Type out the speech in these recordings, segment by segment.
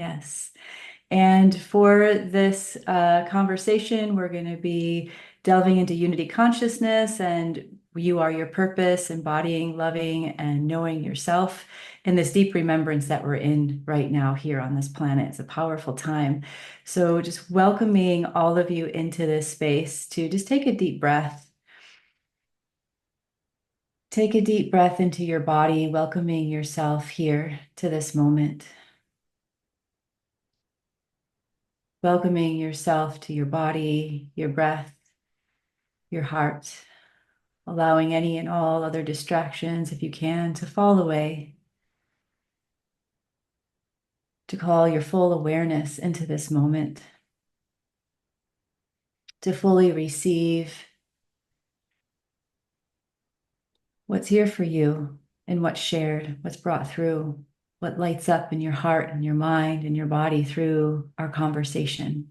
Yes. And for this conversation, we're going to be delving into unity consciousness and you are your purpose, embodying, loving, and knowing yourself in this deep remembrance that we're in right now here on this planet. It's a powerful time. So just welcoming all of you into this space to just take a deep breath. Take a deep breath into your body, welcoming yourself here to this moment. Welcoming yourself to your body, your breath, your heart, allowing any and all other distractions, if you can, to fall away, to call your full awareness into this moment, to fully receive what's here for you and what's shared, what's brought through, what lights up in your heart and your mind and your body through our conversation.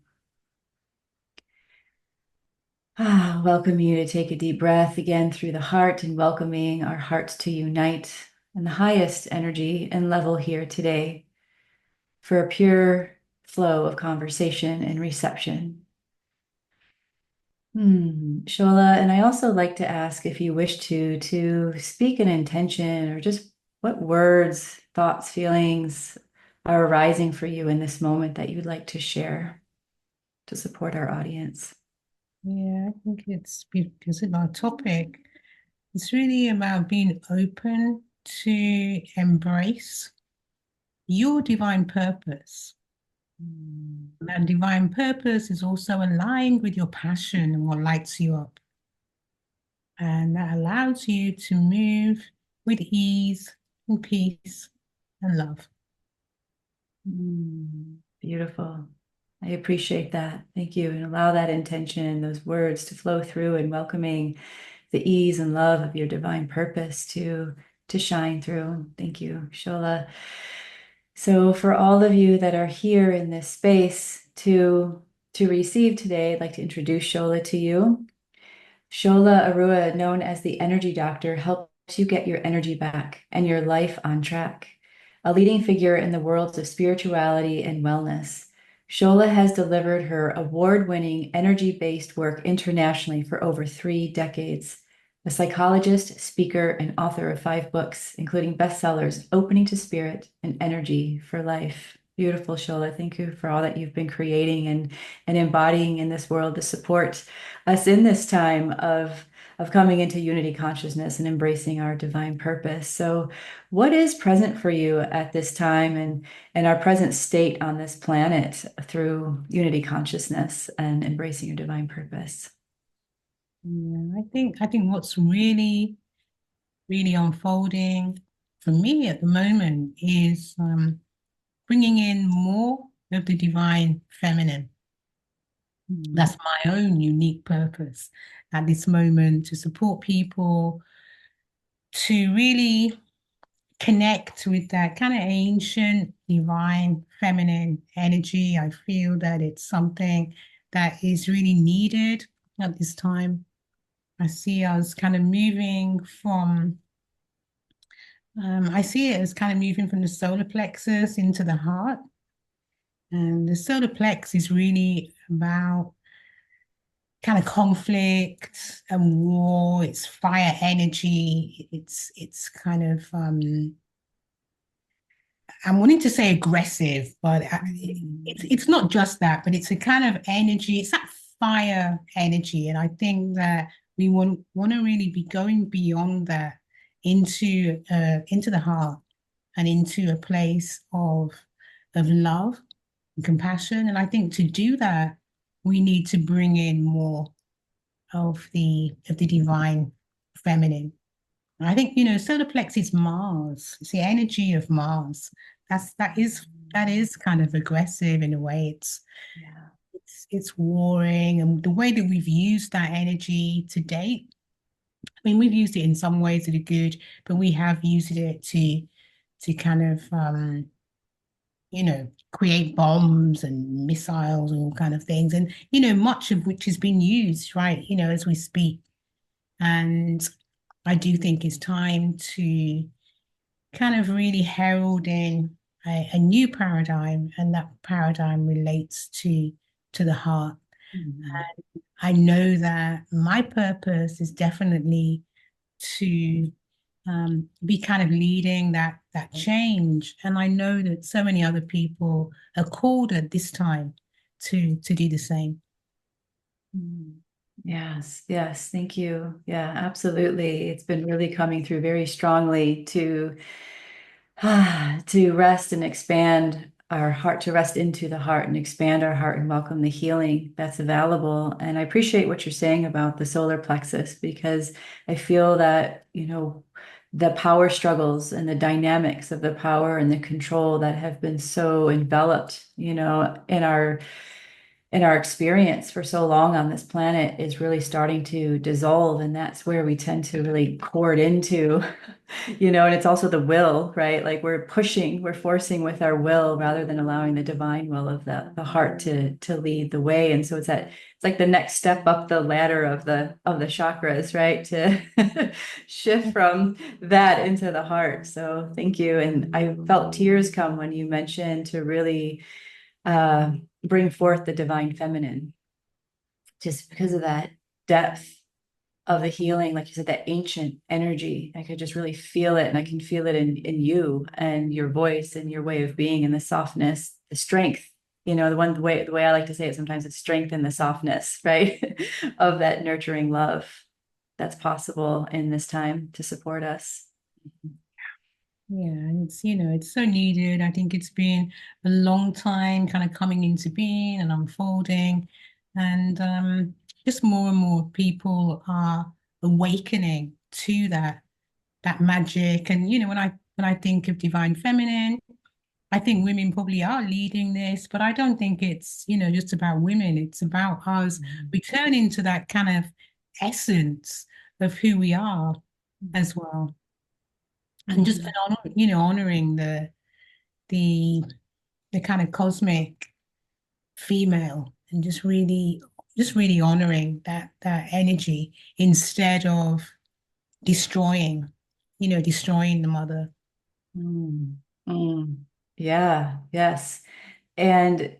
Welcome you to take a deep breath again through the heart and welcoming our hearts to unite in the highest energy and level here today for a pure flow of conversation and reception. Shola, and I also like to ask if you wish to speak an intention or just what words, thoughts, feelings are arising for you in this moment that you'd like to share to support our audience. Yeah, I think it's because of our topic. It's really about being open to embrace your divine purpose. Mm. That divine purpose is also aligned with your passion and what lights you up. And that allows you to move with ease and peace and love. Beautiful. I appreciate that. Thank you. And allow that intention, those words to flow through and welcoming the ease and love of your divine purpose to shine through. Thank you, Shola. So for all of you that are here in this space to receive today, I'd like to introduce Shola to you. Shola Arewa, known as the Energy Doctor, helps you get your energy back and your life on track. A leading figure in the worlds of spirituality and wellness, Shola has delivered her award-winning energy-based work internationally for over 3 decades. A psychologist, speaker, and author of 5 books, including bestsellers Opening to Spirit and Energy for Life. Beautiful, Shola. Thank you for all that you've been creating and embodying in this world to support us in this time of coming into unity consciousness and embracing our divine purpose. So what is present for you at this time and our present state on this planet through unity consciousness and embracing your divine purpose? Yeah, I think what's really unfolding for me at the moment is bringing in more of the divine feminine. Mm. That's my own unique purpose at this moment, to support people to really connect with that kind of ancient divine feminine energy. I feel that it's something that is really needed at this time. I see us kind of moving from I see it as kind of moving from the solar plexus into the heart. And the solar plex is really about kind of conflict and war. It's fire energy. It's kind of I'm wanting to say aggressive, but it's not just that, but it's a kind of energy. It's that fire energy, and I think that we want to really be going beyond that into the heart and into a place of love and compassion. And I think to do that, we need to bring in more of the divine feminine. I think, solar plex is Mars. It's the energy of Mars. That is kind of aggressive in a way. Yeah. It's warring, and the way that we've used that energy to date, I mean, we've used it in some ways that are good, but we have used it to kind of create bombs and missiles and all kind of things. And, much of which has been used, right, as we speak. And I do think it's time to kind of really herald in. a new paradigm, and that paradigm relates to the heart. Mhm. I know that my purpose is definitely to be kind of leading that change. And I know that so many other people are called at this time to do the same. Mm. Yes, yes, thank you. Yeah, absolutely. It's been really coming through very strongly to rest and expand our heart, to rest into the heart and expand our heart and welcome the healing that's available. And I appreciate what you're saying about the solar plexus because I feel that, the power struggles and the dynamics of the power and the control that have been so enveloped, in our experience for so long on this planet is really starting to dissolve. And that's where we tend to really cord into, and it's also the will, right? Like we're forcing with our will rather than allowing the divine will of the heart to lead the way. And so it's like the next step up the ladder of the chakras, right? To shift from that into the heart. So thank you. And I felt tears come when you mentioned to really uh, bring forth the divine feminine, just because of that depth of the healing, like you said, that ancient energy. I could just really feel it, and I can feel it in you and your voice and your way of being, and the softness, the strength. The way I like to say it sometimes, it's strength and the softness, right, of that nurturing love that's possible in this time to support us. Yeah, and it's so needed. I think it's been a long time kind of coming into being and unfolding. And just more and more people are awakening to that magic. And when I think of divine feminine, I think women probably are leading this, but I don't think it's, just about women. It's about us returning to that kind of essence of who we are as well. And just Mhm. honoring the the kind of cosmic female, and just really honoring that energy instead of destroying the mother. Mm. Mm. Yeah, yes. And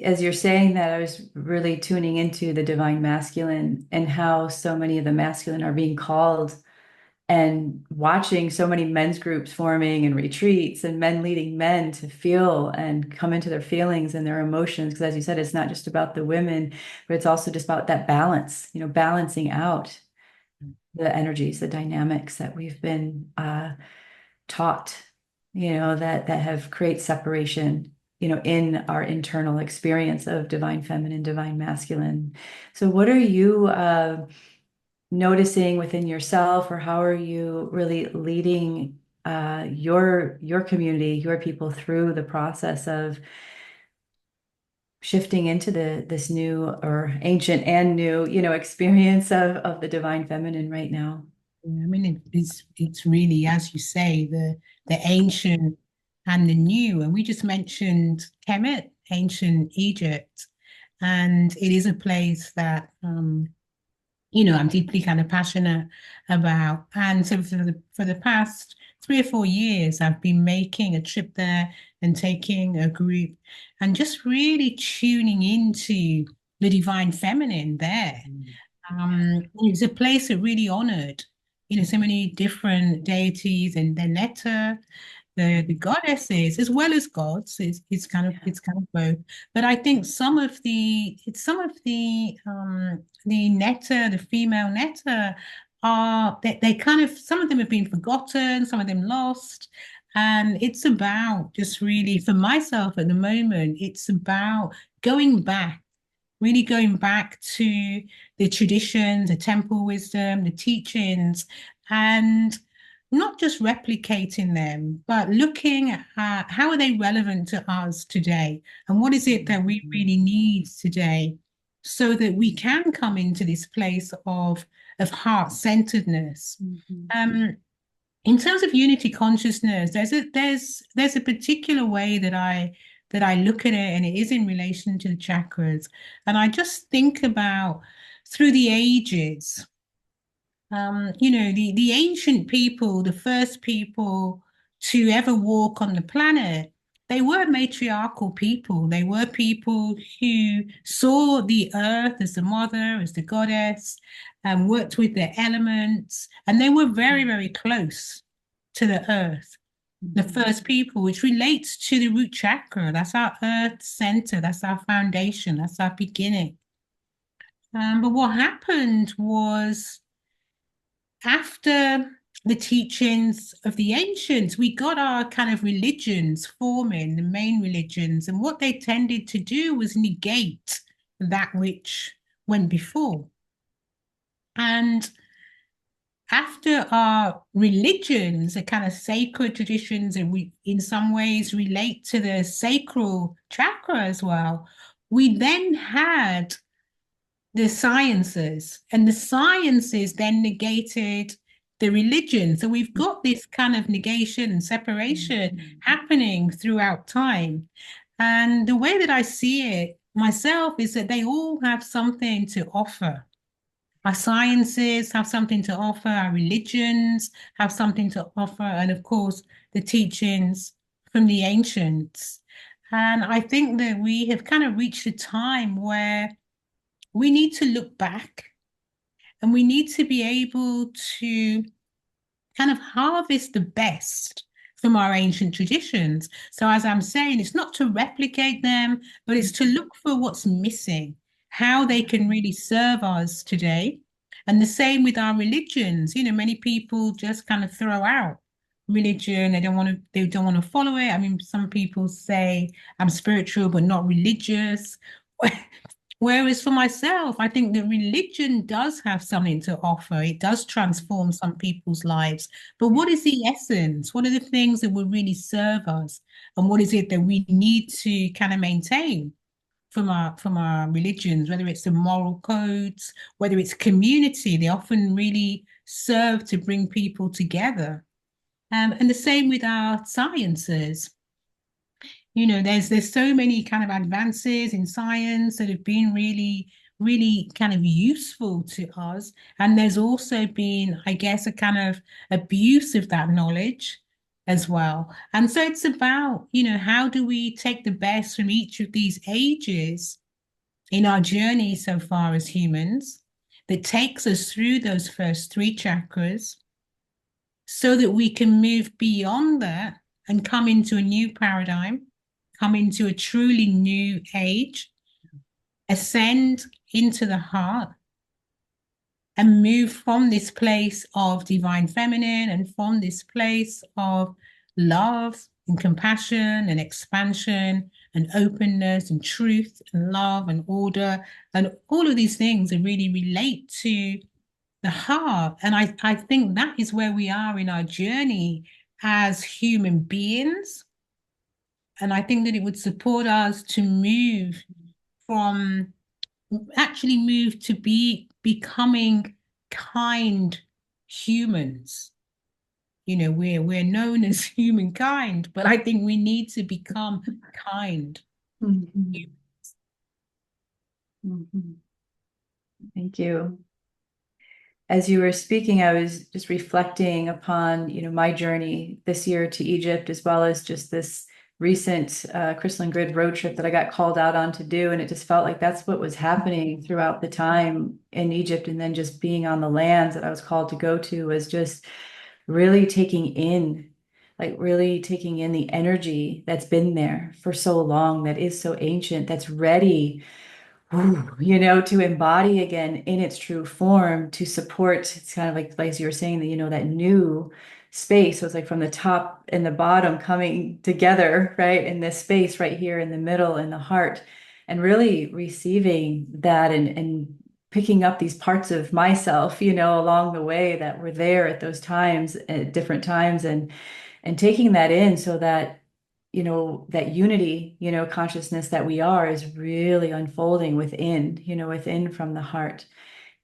as you're saying that, I was really tuning into the divine masculine and how so many of the masculine are being called, and watching so many men's groups forming and retreats and men leading men to feel and come into their feelings and their emotions. Because as you said, it's not just about the women, but it's also just about that balance, balancing out the energies, the dynamics that we've been taught, that have create separation, in our internal experience of divine feminine, divine masculine. So what are you noticing within yourself, or how are you really leading your community, your people through the process of shifting into this new or ancient and new, experience of the divine feminine right now? Yeah, I mean, it's really, as you say, the ancient and the new. And we just mentioned Kemet, ancient Egypt, and it is a place that I'm deeply kind of passionate about. And so for the past 3 or 4 years, I've been making a trip there and taking a group and just really tuning into the divine feminine there. It's a place that really honored, so many different deities and the netta, the goddesses as well as gods. It's kind of Yeah. it's kind of both. But I think some of the netta, the female netta, they kind of, some of them have been forgotten, some of them lost. And it's about just really, for myself at the moment, it's about going back, really going back to the traditions, the temple wisdom, the teachings, and not just replicating them, but looking at how are they relevant to us today, and what is it that we really need today, so that we can come into this place of heart-centeredness. Mhm. Um, in terms of unity consciousness, there's a particular way that I look at it, and it is in relation to the chakras. And I just think about through the ages, the ancient people, the first people to ever walk on the planet, they were matriarchal people. They were people who saw the earth as the mother, as the goddess, and worked with the elements. And they were very, very close to the earth. The Mhm. first people, which relates to the root chakra. That's our earth center. That's our foundation. That's our beginning. But what happened was after the teachings of the ancients, we got our kind of religions forming, the main religions, and what they tended to do was negate that which went before. And after our religions, the kind of sacred traditions, and we in some ways relate to the sacral chakra as well, we then had the sciences, and the sciences then negated the religion. So we've got this kind of negation and separation Mhm. happening throughout time. And the way that I see it myself is that they all have something to offer. Our sciences have something to offer, our religions have something to offer, and of course, the teachings from the ancients. And I think that we have kind of reached a time where we need to look back and we need to be able to kind of harvest the best from our ancient traditions. So, as I'm saying, it's not to replicate them, but it's to look for what's missing, how they can really serve us today. And the same with our religions. You know, many people just kind of throw out religion. They don't want to follow it. I mean, some people say I'm spiritual but not religious. Whereas for myself, I think that religion does have something to offer. It does transform some people's lives. But what is the essence? What are the things that will really serve us? And what is it that we need to kind of maintain from our religions, whether it's the moral codes, whether it's community, they often really serve to bring people together. And the same with our sciences. You know, there's so many kind of advances in science that have been really, really kind of useful to us. And there's also been, I guess, a kind of abuse of that knowledge as well. And so it's about, you know, how do we take the best from each of these ages in our journey so far as humans that takes us through those first three chakras so that we can move beyond that and come into a new paradigm, come into a truly new age, ascend into the heart, and move from this place of divine feminine and from this place of love and compassion and expansion and openness and truth and love and order. And all of these things that really relate to the heart. And I think that is where we are in our journey as human beings. And I think that it would support us to move from actually move to be becoming kind humans. You know, we're known as humankind, but I think we need to become kind. Mhm. Mhm. Thank you. As you were speaking, I was just reflecting upon, my journey this year to Egypt, as well as just this recent crystalline grid road trip that I got called out on to do. And it just felt like that's what was happening throughout the time in Egypt. And then just being on the lands that I was called to go to was just really taking in, like really taking in the energy that's been there for so long, that is so ancient, that's ready, to embody again in its true form, to support. It's kind of like as you were saying, that that new space. So it's like from the top and the bottom coming together, right, in this space right here in the middle, in the heart, and really receiving that, and picking up these parts of myself, along the way that were there at those times, at different times, and taking that in, so that that unity, consciousness that we are, is really unfolding within, within from the heart.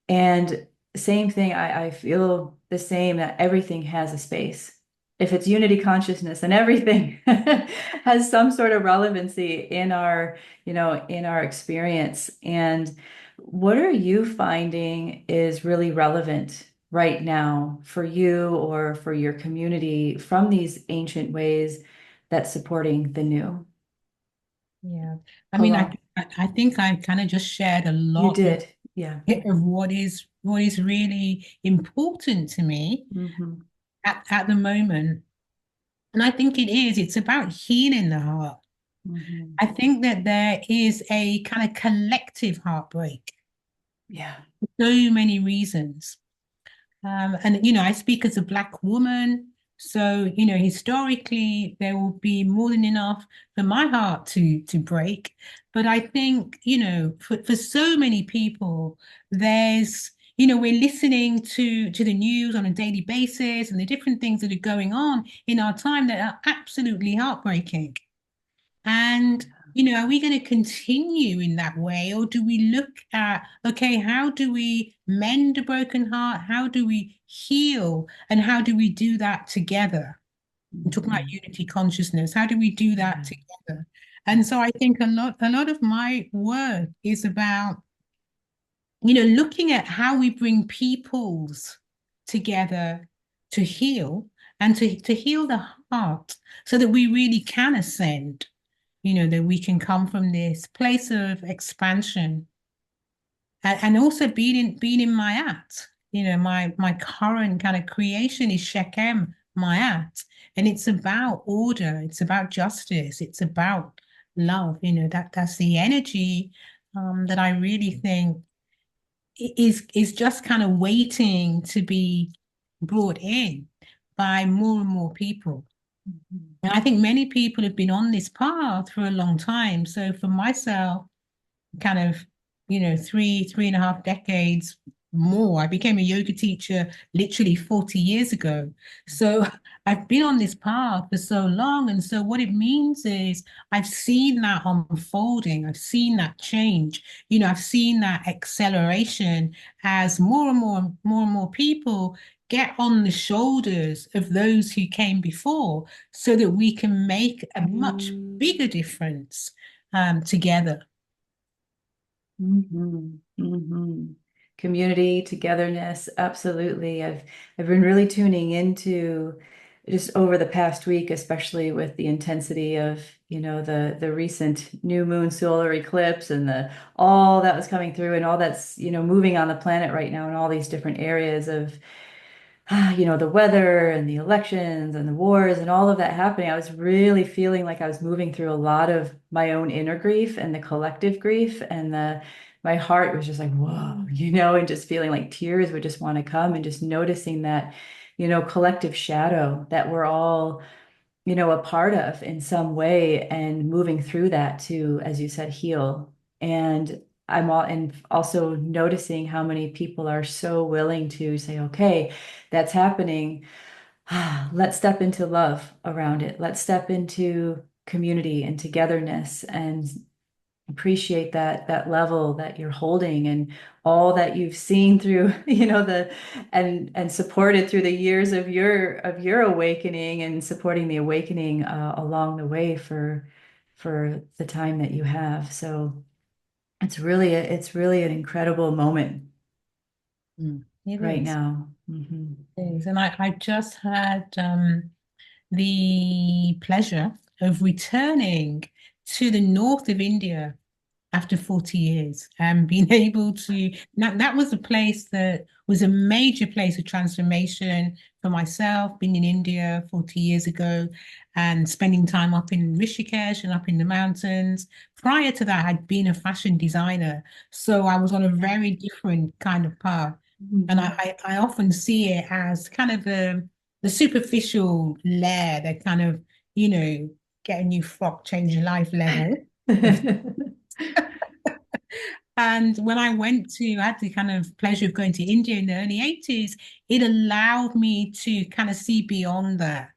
And same thing, I feel the same, that everything has a space. If it's unity consciousness, then everything has some sort of relevancy in our, in our experience. And what are you finding is really relevant right now for you or for your community from these ancient ways that's supporting the new. Yeah. I mean, I Along. I think I kind of just shared a You lot did. Yeah. of what is really important to me Hmm. at the moment. And I think it's about healing the heart. Hmm. I think that there is a kind of collective heartbreak Yeah. for so many reasons. And I speak as a Black woman, so historically there will be more than enough for my heart to break. But I think, for so many people, we're listening to the news on a daily basis and the different things that are going on in our time that are absolutely heartbreaking. And, are we going to continue in that way? Or do we look at, okay, how do we mend a broken heart? How do we heal? And how do we do that together? I'm talking about Mhm. unity consciousness. How do we do that Yeah. together? And so I think a lot of my work is about, looking at how we bring peoples together to heal and to heal the heart so that we really can ascend, that we can come from this place of expansion and also being in Mayat. My current kind of creation is Shechem Mayat, and it's about order, it's about justice, it's about love. That's the energy that I really think is just kind of waiting to be brought in by more and more people. Mhm. And I think many people have been on this path for a long time. So for myself, kind of, 3.5 decades more. I became a yoga teacher literally 40 years ago. So I've been on this path for so long. And so what it means is I've seen that unfolding. I've seen that change. I've seen that acceleration as more and more people get on the shoulders of those who came before so that we can make a much bigger difference together. Hmm. Hmm. Community, togetherness, absolutely. I've been really tuning into just over the past week, especially with the intensity of, the recent new moon solar eclipse and the all that was coming through and all that's, moving on the planet right now in all these different areas of the weather and the elections and the wars and all of that happening. I was really feeling like I was moving through a lot of my own inner grief and the collective grief and my heart was just like, whoa, and just feeling like tears would just want to come and just noticing that, collective shadow that we're all, a part of in some way and moving through that to, as you said, heal. And and also noticing how many people are so willing to say, okay, that's happening. Let's step into love around it. Let's step into community and togetherness and appreciate that level that you're holding and all that you've seen through the and supported through the years of your awakening and supporting the awakening along the way for the time that you have. So it's really an incredible moment It right is. now. Hmm. It is. And I just had the pleasure of returning to the north of India after 40 years and being able to that was a place that was a major place of transformation for myself, being in India 40 years ago and spending time up in Rishikesh and up in the mountains. Prior to that, I'd been a fashion designer, so I was on a very different kind of path. And Hmm. I often see it as kind of the superficial layer, that kind of, get a new frock, change your life level of. And when I had the kind of pleasure of going to India in the early 80s, it allowed me to kind of see beyond that.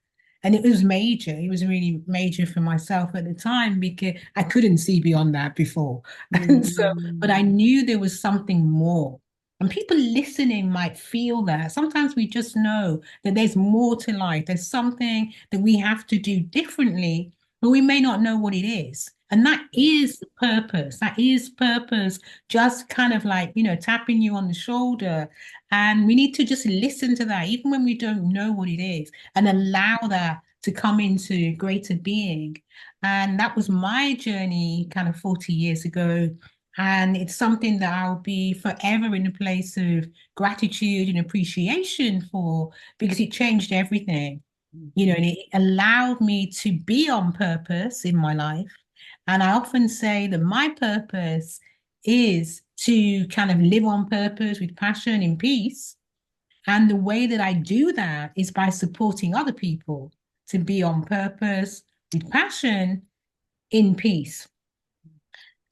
And it was major. It was really major for myself at the time because I couldn't see beyond that before. And so, but I Hmm. knew there was something more. And people listening might feel that. Sometimes we just know that there's more to life. There's something that we have to do differently, but we may not know what it is. And that is the purpose. That is purpose, just kind of like, tapping you on the shoulder. And we need to just listen to that, even when we don't know what it is, and allow that to come into greater being. And that was my journey kind of 40 years ago. And it's something that I'll be forever in a place of gratitude and appreciation for, because it changed everything, and it allowed me to be on purpose in my life. And I often say that my purpose is to kind of live on purpose with passion and peace. And the way that I do that is by supporting other people to be on purpose with passion in peace.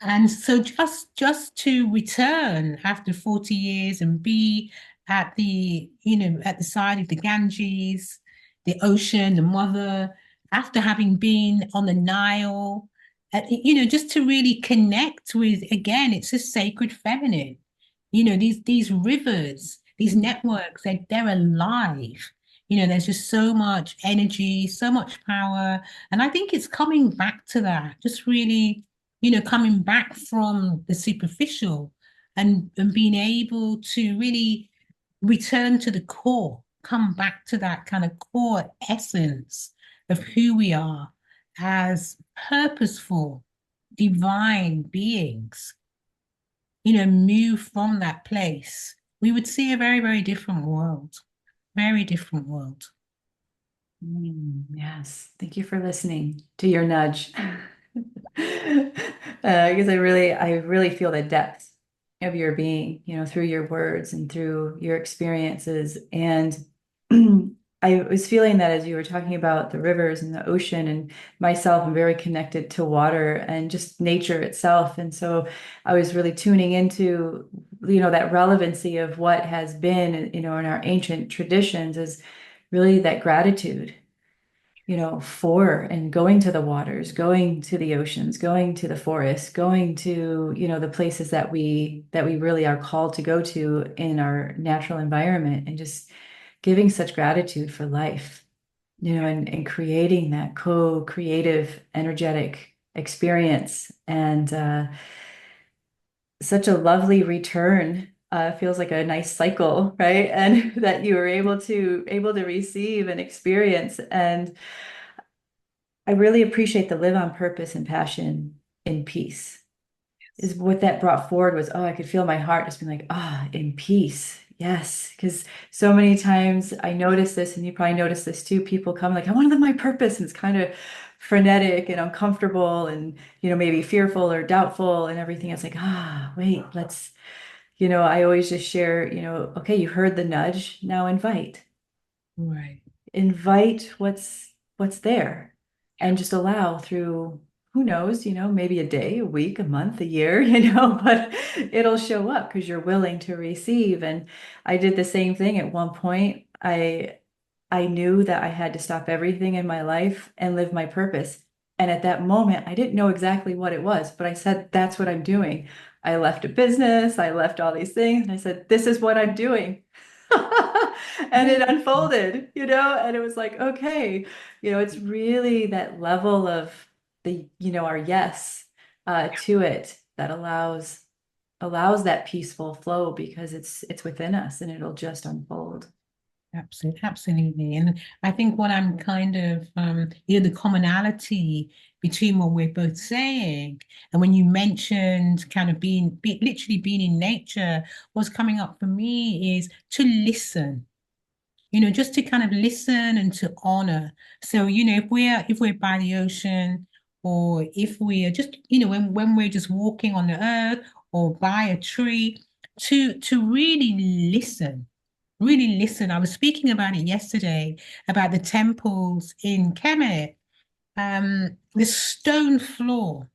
And so just to return after 40 years and be at at the side of the Ganges, the ocean, the mother, after having been on the Nile, just to really connect with, again, it's a sacred feminine. These rivers, these networks, they're alive. There's just so much energy, so much power. And I think it's coming back to that, just really coming back from the superficial and being able to really return to the core, come back to that kind of core essence of who we are as purposeful, divine beings, move from that place, we would see a very, very different world, very different world. Yes. Thank you for listening to your nudge. Because I really feel the depth of your being, through your words and through your experiences. And I was feeling that as you were talking about the rivers and the ocean, and myself, I'm very connected to water and just nature itself. And so I was really tuning into, that relevancy of what has been, in our ancient traditions is really that gratitude, for and going to the waters, going to the oceans, going to the forests, going to, the places that we really are called to go to in our natural environment, and just giving such gratitude for life, and creating that co-creative, energetic experience. And such a lovely return. Feels like a nice cycle, right? And that you were able to receive and experience. And I really appreciate the live on purpose and passion in peace. Is what that brought forward was, oh, I could feel my heart just being like, in peace. Yes. Because so many times I notice this, and you probably notice this too. People come like, I want to live my purpose. And it's kind of frenetic and uncomfortable and, maybe fearful or doubtful and everything. It's like, wait, let's, I always just share, okay, you heard the nudge. Now Right. invite what's there, and just allow through, who knows, maybe a day, a week, a month, a year, but it'll show up because you're willing to receive. And I did the same thing at one point. I knew that I had to stop everything in my life and live my purpose. And at that moment, I didn't know exactly what it was, but I said, that's what I'm doing. I left a business, I left all these things, and I said, this is what I'm doing. And it unfolded, and it was like, okay, it's really that level of our yes to it that allows that peaceful flow, because it's within us and it'll just unfold. Absolutely, absolutely. And I think what I'm kind of, the commonality between what we're both saying, and when you mentioned kind of literally being in nature, what's coming up for me is to listen, just to kind of listen and to honor. So, if we're by the ocean, or if we are just, when we're just walking on the earth or by a tree, to really listen. Really listen. I was speaking about it yesterday about the temples in Kemet. The stone floor.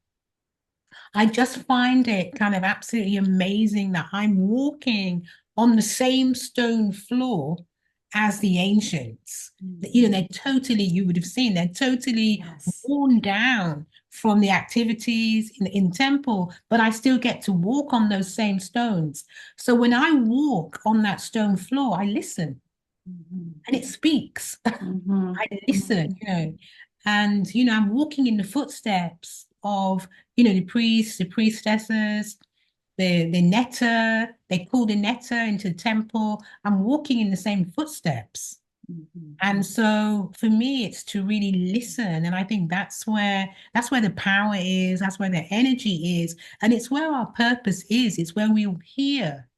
I just find it kind of absolutely amazing that I'm walking on the same stone floor as the ancients. They're totally, you would have seen, they're totally Yes. worn down from the activities in temple, but I still get to walk on those same stones. So when I walk on that stone floor, I listen Mhm. and it speaks. Mhm. I listen, and I'm walking in the footsteps of, the priests, the priestesses, the netter. They call the netter into the temple. I'm walking in the same footsteps. Mhm. And so for me, it's to really listen. And I think that's where the power is, that's where the energy is, and it's where our purpose is. It's where we hear,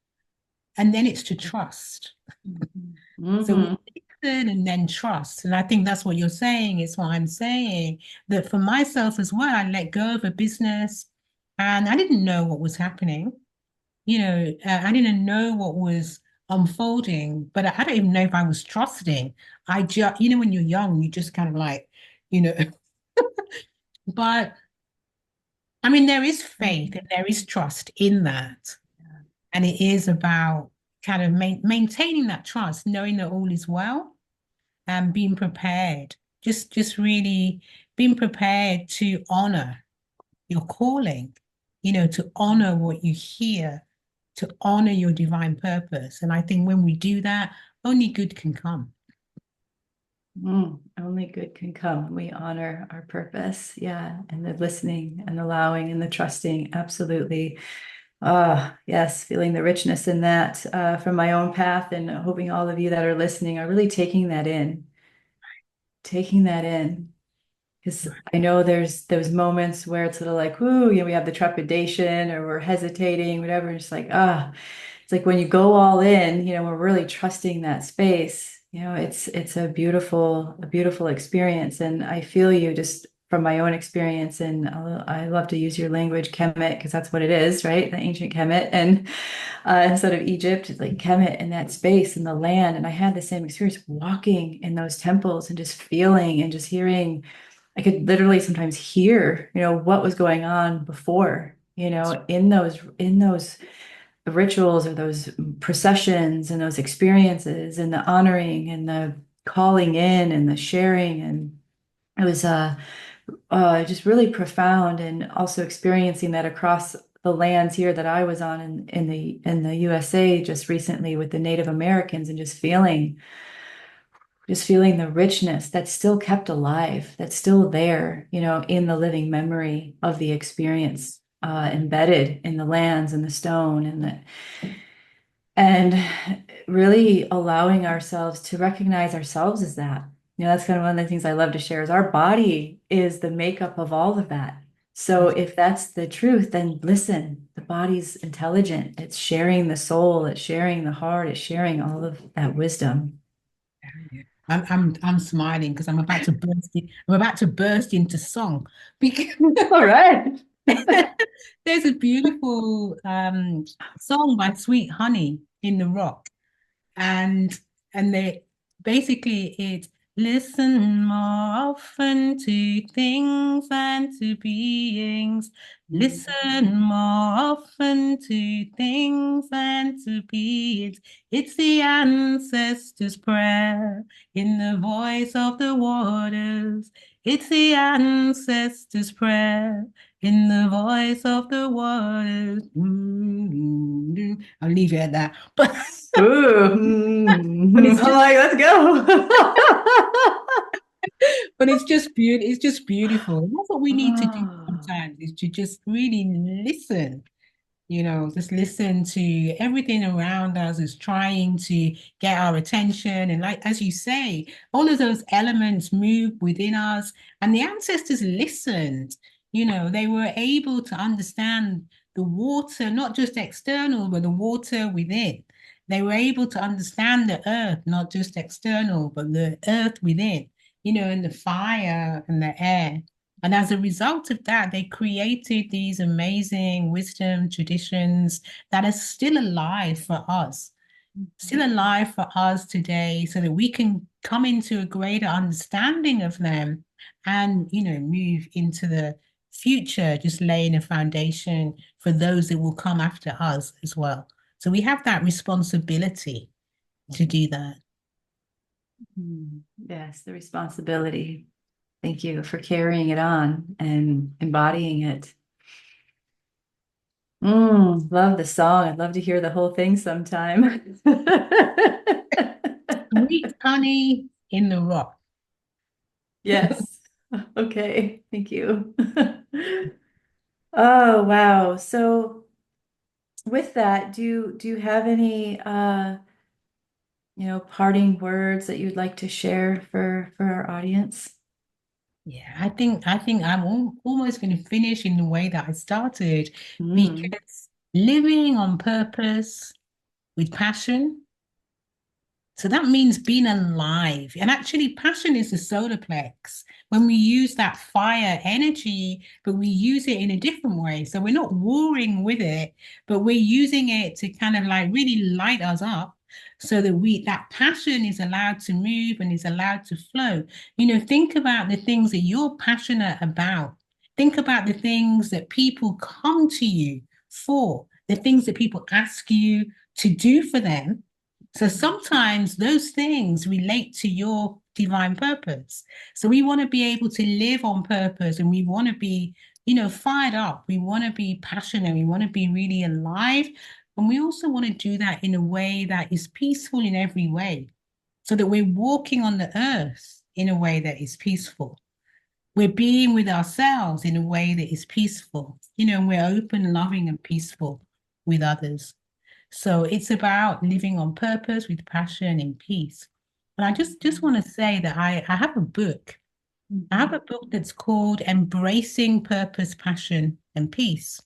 and then it's to trust. Mhm. So we Mhm. listen and then trust. And I think that's what you're saying, is what I'm saying. That for myself as well, I let go of a business and I didn't know what was happening. I didn't know what was unfolding, but I don't even know if I was trusting. I just, when you're young, you just kind of like, you know, but I mean, there is faith and there is trust in that. And it is about kind of maintaining that trust, knowing that all is well and being prepared. Just really being prepared to honor your calling, to honor what you hear, to honor your divine purpose. And I think when we do that, only good can come. Only good can come. We honor our purpose. Yeah. And the listening and allowing and the trusting. Absolutely. Ah, yes. Feeling the richness in that from my own path, and hoping all of you that are listening are really taking that in. Because I know there's those moments where it's sort of like, ooh, we have the trepidation or we're hesitating, whatever. It's like, it's like when you go all in, we're really trusting that space. It's a beautiful experience. And I feel you just from my own experience. And I love to use your language, Kemet, because that's what it is, right? The ancient Kemet. And instead of Egypt, it's like Kemet in that space in the land. And I had the same experience walking in those temples and just feeling and just hearing. I could literally sometimes hear, what was going on before, in those rituals or those processions and those experiences and the honoring and the calling in and the sharing. And it was just really profound, and also experiencing that across the lands here that I was on in the USA just recently with the Native Americans, and just feeling the richness that's still kept alive, that's still there, in the living memory of the experience, embedded in the lands and the stone and really allowing ourselves to recognize ourselves as that. That's kind of one of the things I love to share is our body is the makeup of all of that. So if that's the truth, then listen, the body's intelligent. It's sharing the soul, it's sharing the heart, it's sharing all of that wisdom. I'm smiling because I'm about to burst into song because All right. there's a beautiful song by Sweet Honey in the Rock. and and they basically it's listen more often to things and to beings. Listen more often to things and to beings. It's the ancestors' prayer in the voice of the waters. It's the ancestors' prayer in the voice of the waters. I'll leave it at that. But Ooh, but it's I'm just like, let's go. but it's just beautiful. And that's what we need to do Oh, sometimes, is to just really listen, just listen to everything around us is trying to get our attention. And like as you say, all of those elements move within us. And the ancestors listened, they were able to understand the water, not just external, but the water within. They were able to understand the earth, not just external, but the earth within, and the fire and the air. And as a result of that, they created these amazing wisdom traditions that are still alive for us today, so that we can come into a greater understanding of them and, move into the future, just laying a foundation for those that will come after us as well. So we have that responsibility to do that. yes, the responsibility. Thank you for carrying it on and embodying it. Love the song. I'd love to hear the whole thing sometime. Sweet honey in the rock. Yes. Okay. Thank you. Oh, wow. So with that, do you have any parting words that you'd like to share for our audience? Yeah, I think I'm almost going to finish in the way that I started, Mm. because living on purpose with passion. So that means being alive. And actually, passion is the solar plex. When we use that fire energy, but we use it in a different way. So we're not warring with it, but we're using it to kind of like really light us up so that that passion is allowed to move and is allowed to flow. Think about the things that you're passionate about. Think about the things that people come to you for, the things that people ask you to do for them. So sometimes those things relate to your divine purpose. So we want to be able to live on purpose, and we want to be, fired up. We want to be passionate. We want to be really alive. And we also want to do that in a way that is peaceful in every way, so that we're walking on the earth in a way that is peaceful. We're being with ourselves in a way that is peaceful. We're open, loving, and peaceful with others. So it's about living on purpose with passion and peace. And I just want to say that I have a book. I have Mhm. a book that's called Embracing Purpose, Passion, and Peace.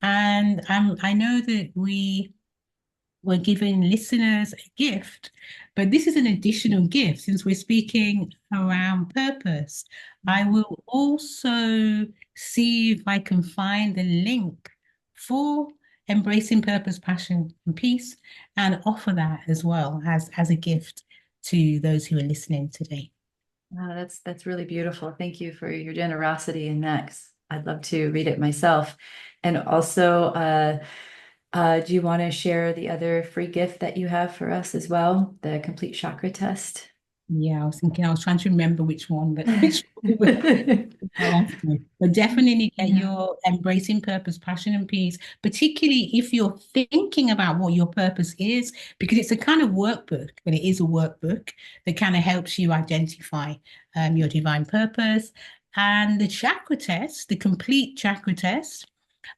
And I know that we're giving listeners a gift, but this is an additional gift since we're speaking around purpose. I will also see if I can find the link for embracing purpose, passion, and peace, and offer that as well as a gift to those who are listening today. Wow, that's really beautiful. Thank you for your generosity in that, 'cause I'd love to read it myself. And also, do you want to share the other free gift that you have for us as well, the complete chakra test? Yeah, I was trying to remember which one, but which one. But definitely get Yeah. your embracing purpose, passion, and peace, particularly if you're thinking about what your purpose is, because it's a kind of workbook, and it is a workbook that kind of helps you identify your divine purpose. And the chakra test, the complete chakra test,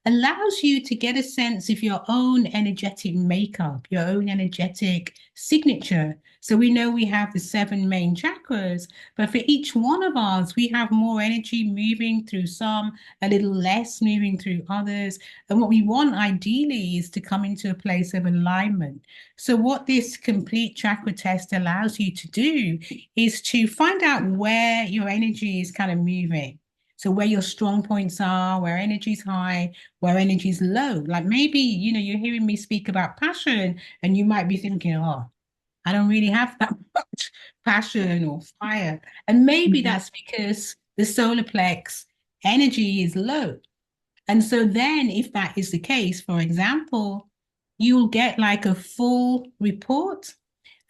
allows you to get a sense of your own energetic makeup, your own energetic signature. So we know we have the seven main chakras, but for each one of us, we have more energy moving through some, a little less moving through others. And what we want ideally is to come into a place of alignment. So what this complete chakra test allows you to do is to find out where your energy is kind of moving. So where your strong points are, where energy is high, where energy is low. Like maybe, you're hearing me speak about passion and you might be thinking, oh, I don't really have that much passion or fire. And maybe Mhm. that's because the solar plex energy is low. And so then if that is the case, for example, you'll get like a full report,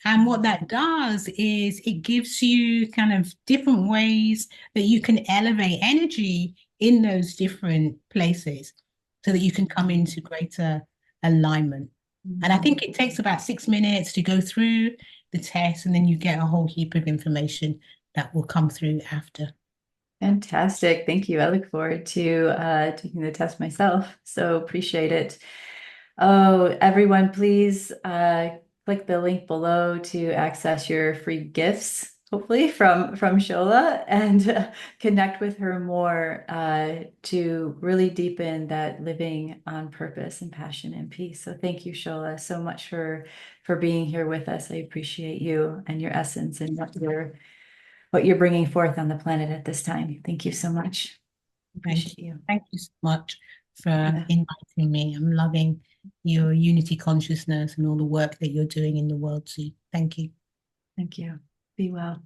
and what that does is it gives you kind of different ways that you can elevate energy in those different places so that you can come into greater alignment. And I think it takes about 6 minutes to go through the test, and then you get a whole heap of information that will come through after. Fantastic. Thank you. I look forward to taking the test myself. So appreciate it. Oh, everyone, please click the link below to access your free gifts, hopefully from Shola, and connect with her more to really deepen that living on purpose and passion and peace. So thank you, Shola, so much for being here with us. I appreciate you and your essence and what you're bringing forth on the planet at this time. Thank you so much. Thank Appreciate you. you. Thank you so much for Yeah, inviting me. I'm loving your unity consciousness and all the work that you're doing in the world too. Thank you. thank you. Be well.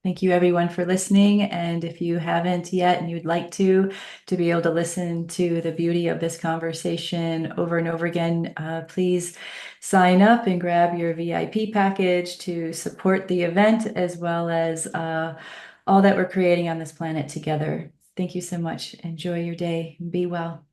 Thank you everyone for listening. And if you haven't yet and you'd like to be able to listen to the beauty of this conversation over and over again, please sign up and grab your VIP package to support the event as well as all that we're creating on this planet together. Thank you so much. Enjoy your day. Be well.